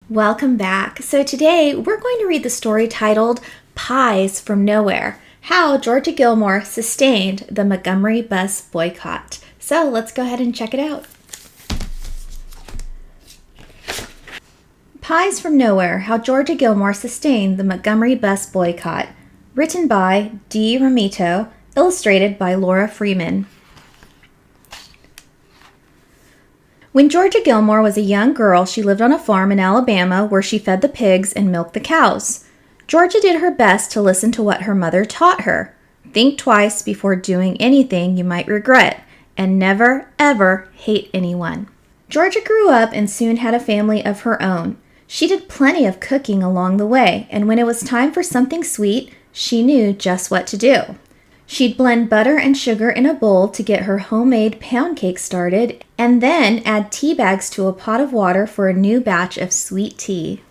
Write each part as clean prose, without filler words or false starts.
Welcome back. So today we're going to read the story titled Pies from Nowhere, How Georgia Gilmore Sustained the Montgomery Bus Boycott. So let's go ahead and check it out. Pies from Nowhere, How Georgia Gilmore Sustained the Montgomery Bus Boycott. Written by D. Ramito, illustrated by Laura Freeman. When Georgia Gilmore was a young girl, she lived on a farm in Alabama where she fed the pigs and milked the cows. Georgia did her best to listen to what her mother taught her. Think twice before doing anything you might regret, and never, ever hate anyone. Georgia grew up and soon had a family of her own. She did plenty of cooking along the way, and when it was time for something sweet, she knew just what to do. She'd blend butter and sugar in a bowl to get her homemade pound cake started, and then add tea bags to a pot of water for a new batch of sweet tea.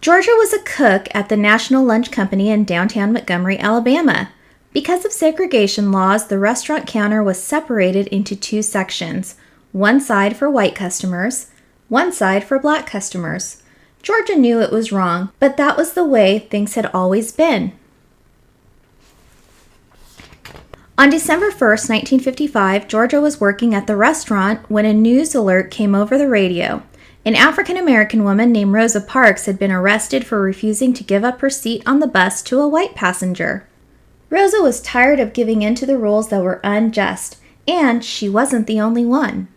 Georgia was a cook at the National Lunch Company in downtown Montgomery, Alabama. Because of segregation laws, the restaurant counter was separated into two sections, one side for white customers, one side for black customers. Georgia knew it was wrong, but that was the way things had always been. On December 1st, 1955, Georgia was working at the restaurant when a news alert came over the radio. An African-American woman named Rosa Parks had been arrested for refusing to give up her seat on the bus to a white passenger. Rosa was tired of giving in to the rules that were unjust, and she wasn't the only one.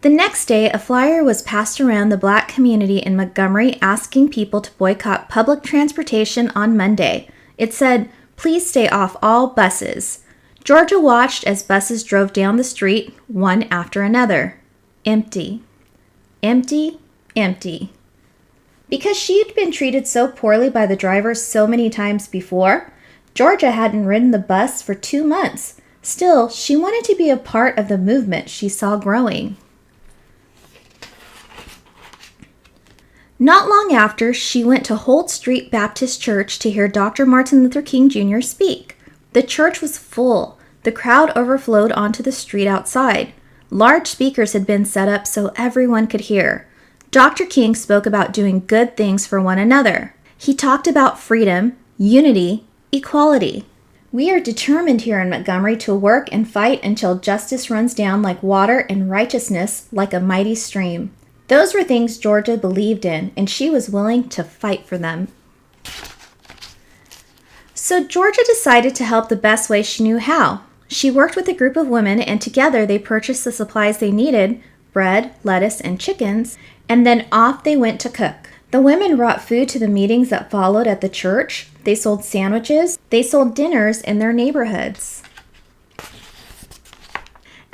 The next day, a flyer was passed around the black community in Montgomery asking people to boycott public transportation on Monday. It said, "Please stay off all buses." Georgia watched as buses drove down the street, one after another. Empty. Empty. Empty. Because she'd been treated so poorly by the drivers so many times before, Georgia hadn't ridden the bus for 2 months. Still, she wanted to be a part of the movement she saw growing. Not long after, she went to Holt Street Baptist Church to hear Dr. Martin Luther King Jr. speak. The church was full. The crowd overflowed onto the street outside. Large speakers had been set up so everyone could hear. Dr. King spoke about doing good things for one another. He talked about freedom, unity, equality. "We are determined here in Montgomery to work and fight until justice runs down like water and righteousness like a mighty stream." Those were things Georgia believed in, and she was willing to fight for them. So Georgia decided to help the best way she knew how. She worked with a group of women, and together they purchased the supplies they needed, bread, lettuce, and chickens, and then off they went to cook. The women brought food to the meetings that followed at the church. They sold sandwiches. They sold dinners in their neighborhoods.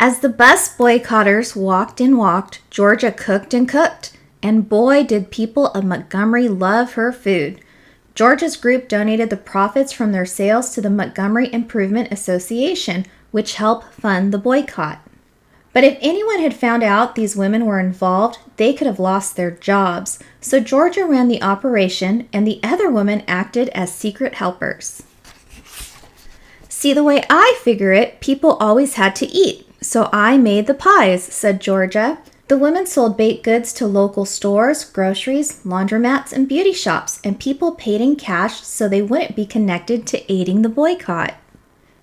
As the bus boycotters walked and walked, Georgia cooked and cooked. And boy, did people of Montgomery love her food. Georgia's group donated the profits from their sales to the Montgomery Improvement Association, which helped fund the boycott. But if anyone had found out these women were involved, they could have lost their jobs. So Georgia ran the operation, and the other women acted as secret helpers. "See, the way I figure it, people always had to eat. So I made the pies," said Georgia. The women sold baked goods to local stores, groceries, laundromats, and beauty shops, and people paid in cash so they wouldn't be connected to aiding the boycott.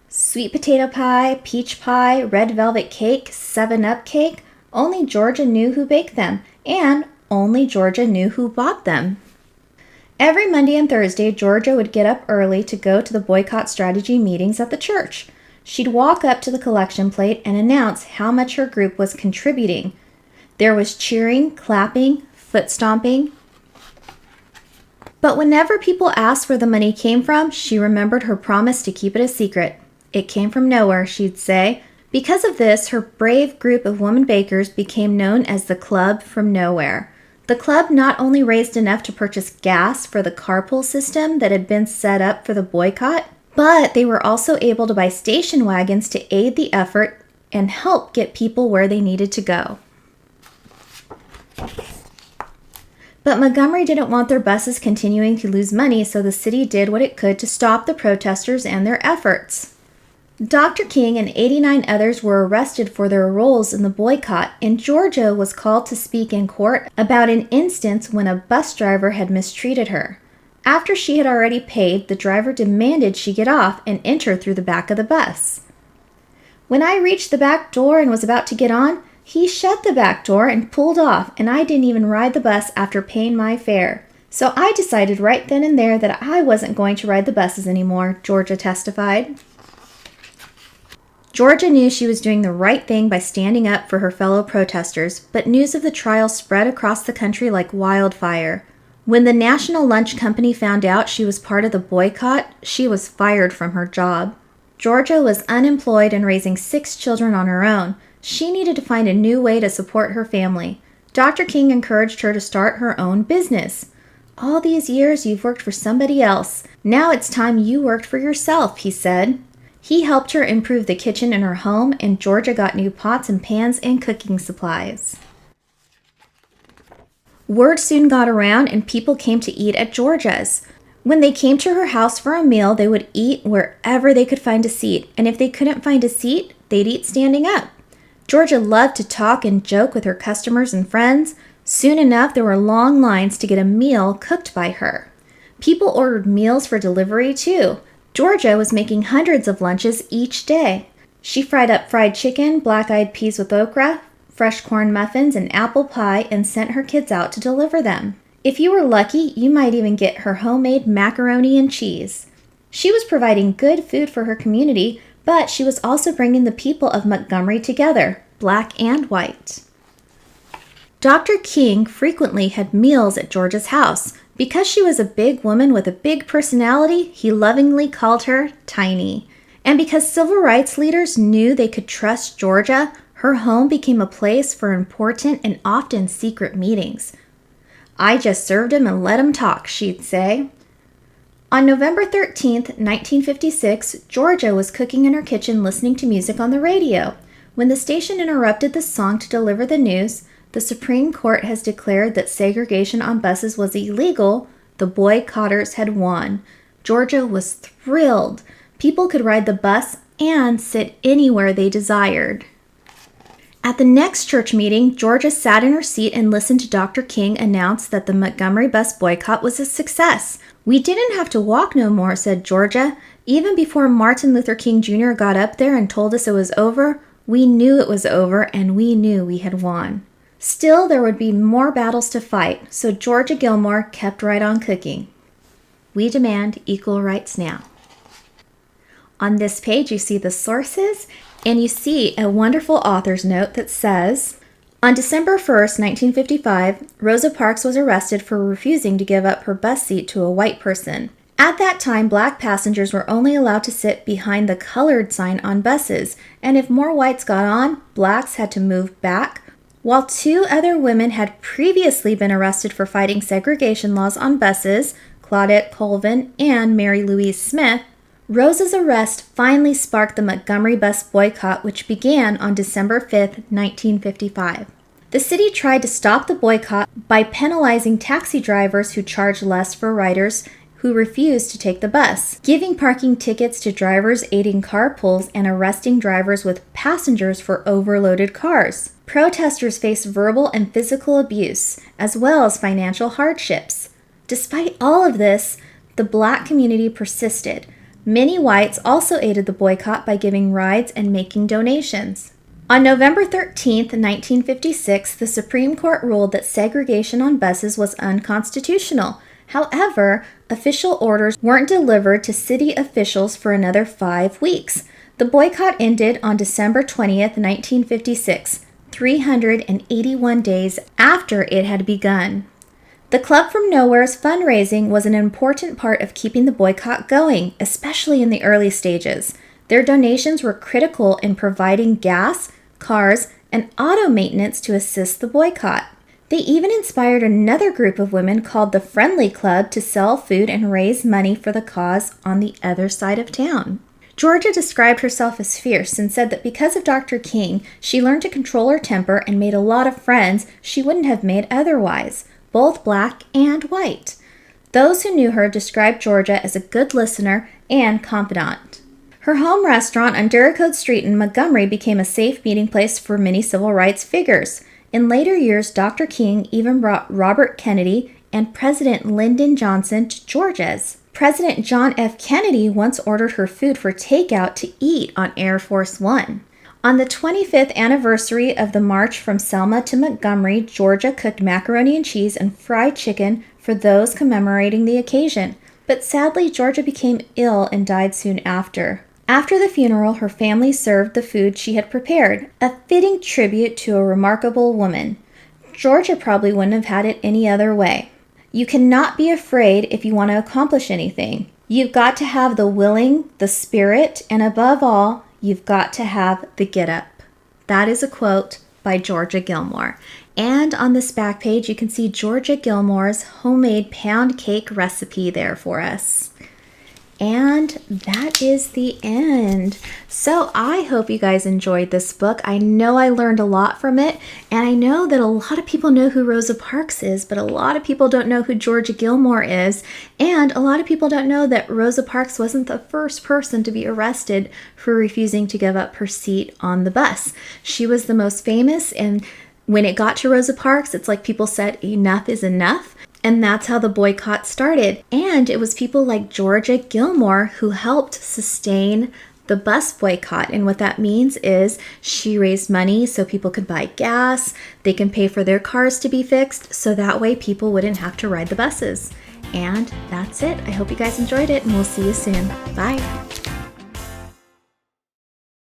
Sweet potato pie, peach pie, red velvet cake, 7-Up cake, only Georgia knew who baked them, and only Georgia knew who bought them. Every Monday and Thursday, Georgia would get up early to go to the boycott strategy meetings at the church. She'd walk up to the collection plate and announce how much her group was contributing. There was cheering, clapping, foot stomping. But whenever people asked where the money came from, she remembered her promise to keep it a secret. "It came from nowhere," she'd say. Because of this, her brave group of woman bakers became known as the Club from Nowhere. The club not only raised enough to purchase gas for the carpool system that had been set up for the boycott, but they were also able to buy station wagons to aid the effort and help get people where they needed to go. But Montgomery didn't want their buses continuing to lose money, so the city did what it could to stop the protesters and their efforts. Dr. King and 89 others were arrested for their roles in the boycott, and Georgia was called to speak in court about an instance when a bus driver had mistreated her. After she had already paid, the driver demanded she get off and enter through the back of the bus. When I reached the back door and was about to get on, he shut the back door and pulled off, and I didn't even ride the bus after paying my fare. So I decided right then and there that I wasn't going to ride the buses anymore, Georgia testified. Georgia knew she was doing the right thing by standing up for her fellow protesters, but news of the trial spread across the country like wildfire. When the National Lunch Company found out she was part of the boycott, she was fired from her job. Georgia was unemployed and raising 6 children on her own. She needed to find a new way to support her family. Dr. King encouraged her to start her own business. All these years you've worked for somebody else. Now it's time you worked for yourself, he said. He helped her improve the kitchen in her home, and Georgia got new pots and pans and cooking supplies. Word soon got around and people came to eat at Georgia's. When they came to her house for a meal, they would eat wherever they could find a seat, and if they couldn't find a seat, they'd eat standing up. Georgia loved to talk and joke with her customers and friends. Soon enough, there were long lines to get a meal cooked by her. People ordered meals for delivery too. Georgia was making hundreds of lunches each day. She fried up fried chicken, black-eyed peas with okra, fresh corn muffins, and apple pie, and sent her kids out to deliver them. If you were lucky, you might even get her homemade macaroni and cheese. She was providing good food for her community, but she was also bringing the people of Montgomery together, black and white. Dr. King frequently had meals at Georgia's house. Because she was a big woman with a big personality, he lovingly called her Tiny. And because civil rights leaders knew they could trust Georgia, her home became a place for important and often secret meetings. I just served him and let him talk, she'd say. On November 13th, 1956, Georgia was cooking in her kitchen listening to music on the radio. When the station interrupted the song to deliver the news, the Supreme Court has declared that segregation on buses was illegal. The boycotters had won. Georgia was thrilled. People could ride the bus and sit anywhere they desired. At the next church meeting, Georgia sat in her seat and listened to Dr. King announce that the Montgomery bus boycott was a success. "We didn't have to walk no more," said Georgia. "Even before Martin Luther King Jr. got up there and told us it was over, we knew it was over and we knew we had won." Still, there would be more battles to fight, so Georgia Gilmore kept right on cooking. We demand equal rights now. On this page, you see the sources, and you see a wonderful author's note that says, on December 1st, 1955, Rosa Parks was arrested for refusing to give up her bus seat to a white person. At that time, black passengers were only allowed to sit behind the colored sign on buses, and if more whites got on, blacks had to move back. While 2 other women had previously been arrested for fighting segregation laws on buses, Claudette Colvin and Mary Louise Smith, Rosa's arrest finally sparked the Montgomery bus boycott, which began on December 5, 1955. The city tried to stop the boycott by penalizing taxi drivers who charged less for riders who refused to take the bus, giving parking tickets to drivers aiding carpools, and arresting drivers with passengers for overloaded cars. Protesters faced verbal and physical abuse, as well as financial hardships. Despite all of this, the black community persisted. Many whites also aided the boycott by giving rides and making donations. On November 13, 1956, the Supreme Court ruled that segregation on buses was unconstitutional. However, official orders weren't delivered to city officials for another 5 weeks. The boycott ended on December 20th, 1956, 381 days after it had begun. The Club from Nowhere's fundraising was an important part of keeping the boycott going, especially in the early stages. Their donations were critical in providing gas, cars, and auto maintenance to assist the boycott. They even inspired another group of women called the Friendly Club to sell food and raise money for the cause on the other side of town. Georgia described herself as fierce and said that because of Dr. King, she learned to control her temper and made a lot of friends she wouldn't have made otherwise, both black and white. Those who knew her described Georgia as a good listener and confidant. Her home restaurant on Duracoat Street in Montgomery became a safe meeting place for many civil rights figures. In later years, Dr. King even brought Robert Kennedy and President Lyndon Johnson to Georgia's. President John F. Kennedy once ordered her food for takeout to eat on Air Force One. On the 25th anniversary of the march from Selma to Montgomery, Georgia cooked macaroni and cheese and fried chicken for those commemorating the occasion. But sadly, Georgia became ill and died soon after. After the funeral, her family served the food she had prepared, a fitting tribute to a remarkable woman. Georgia probably wouldn't have had it any other way. You cannot be afraid if you want to accomplish anything. You've got to have the willing, the spirit, and above all, you've got to have the get up. That is a quote by Georgia Gilmore. And on this back page, you can see Georgia Gilmore's homemade pound cake recipe there for us. And that is the end. So I hope you guys enjoyed this book. I know I learned a lot from it, and I know that a lot of people know who Rosa Parks is, but a lot of people don't know who Georgia Gilmore is, and a lot of people don't know that Rosa Parks wasn't the first person to be arrested for refusing to give up her seat on the bus. She was the most famous, and when it got to Rosa Parks, it's like people said, enough is enough. And that's how the boycott started. And it was people like Georgia Gilmore who helped sustain the bus boycott. And what that means is she raised money so people could buy gas, they can pay for their cars to be fixed, so that way people wouldn't have to ride the buses. And that's it. I hope you guys enjoyed it, and we'll see you soon. Bye.